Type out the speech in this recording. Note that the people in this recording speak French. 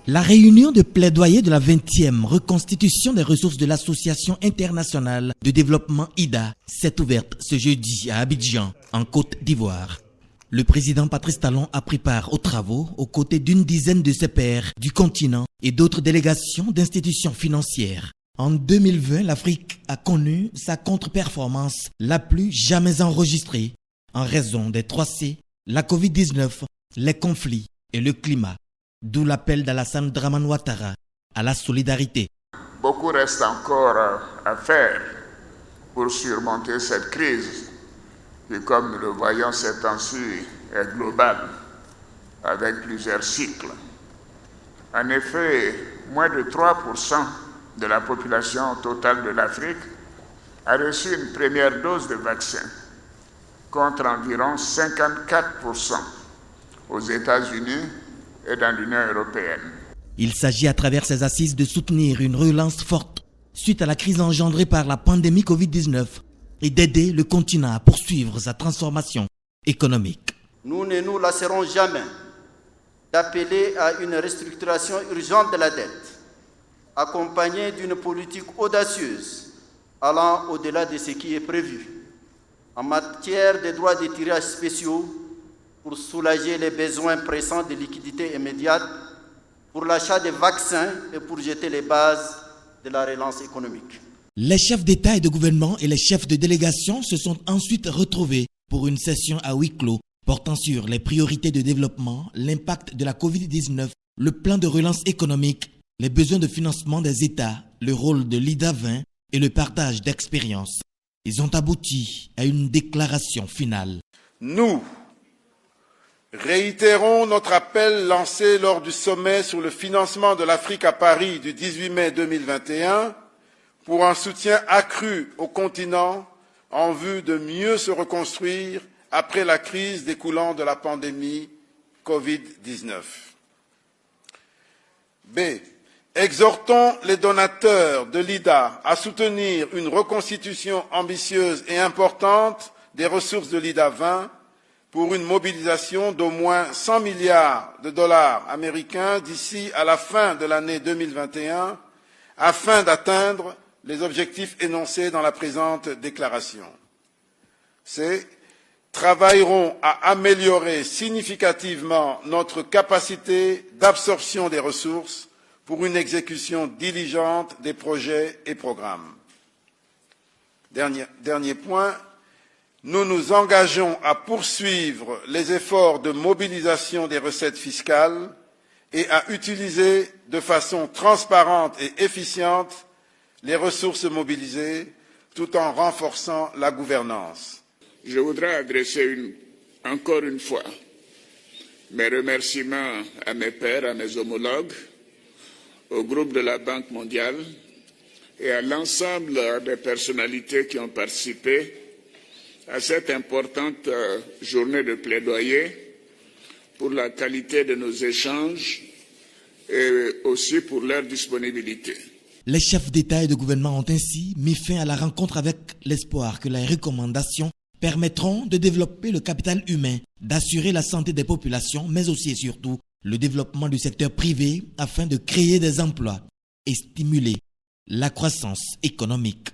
La réunion de plaidoyer de la 20e reconstitution des ressources de l'Association internationale de développement IDA s'est ouverte ce jeudi à Abidjan, en Côte d'Ivoire. Le président Patrice Talon a pris part aux travaux aux côtés d'une dizaine de ses pairs du continent et d'autres délégations d'institutions financières. En 2020, l'Afrique a connu sa contre-performance la plus jamais enregistrée en raison des 3C, la Covid-19, les conflits et le climat. D'où l'appel d'Alassane Dramane Ouattara à la solidarité. Beaucoup reste encore à faire pour surmonter cette crise qui, comme nous le voyons ces temps-ci, est globale, avec plusieurs cycles. En effet, moins de 3% de la population totale de l'Afrique a reçu une première dose de vaccin, contre environ 54% aux États-Unis et dans l'Union européenne. Il s'agit à travers ces assises de soutenir une relance forte suite à la crise engendrée par la pandémie Covid-19 et d'aider le continent à poursuivre sa transformation économique. Nous ne nous lasserons jamais d'appeler à une restructuration urgente de la dette, accompagnée d'une politique audacieuse allant au-delà de ce qui est prévu en matière de droits de tirage spéciaux pour soulager les besoins pressants de liquidités immédiates, pour l'achat de vaccins et pour jeter les bases de la relance économique. Les chefs d'État et de gouvernement et les chefs de délégation se sont ensuite retrouvés pour une session à huis clos portant sur les priorités de développement, l'impact de la Covid-19, le plan de relance économique, les besoins de financement des États, le rôle de l'IDA 20 et le partage d'expériences. Ils ont abouti à une déclaration finale. Nous réitérons notre appel lancé lors du sommet sur le financement de l'Afrique à Paris du 18 mai 2021 pour un soutien accru au continent en vue de mieux se reconstruire après la crise découlant de la pandémie Covid-19. B. Exhortons les donateurs de l'IDA à soutenir une reconstitution ambitieuse et importante des ressources de l'IDA 20 pour une mobilisation d'au moins 100 milliards de dollars américains d'ici à la fin de l'année 2021, afin d'atteindre les objectifs énoncés dans la présente déclaration. C. Travailleront à améliorer significativement notre capacité d'absorption des ressources pour une exécution diligente des projets et programmes. Dernier point. Nous nous engageons à poursuivre les efforts de mobilisation des recettes fiscales et à utiliser de façon transparente et efficiente les ressources mobilisées tout en renforçant la gouvernance. Je voudrais adresser encore une fois mes remerciements à mes pairs, à mes homologues, au groupe de la Banque mondiale et à l'ensemble des personnalités qui ont participé à cette importante journée de plaidoyer pour la qualité de nos échanges et aussi pour leur disponibilité. Les chefs d'État et de gouvernement ont ainsi mis fin à la rencontre avec l'espoir que les recommandations permettront de développer le capital humain, d'assurer la santé des populations, mais aussi et surtout le développement du secteur privé afin de créer des emplois et stimuler la croissance économique.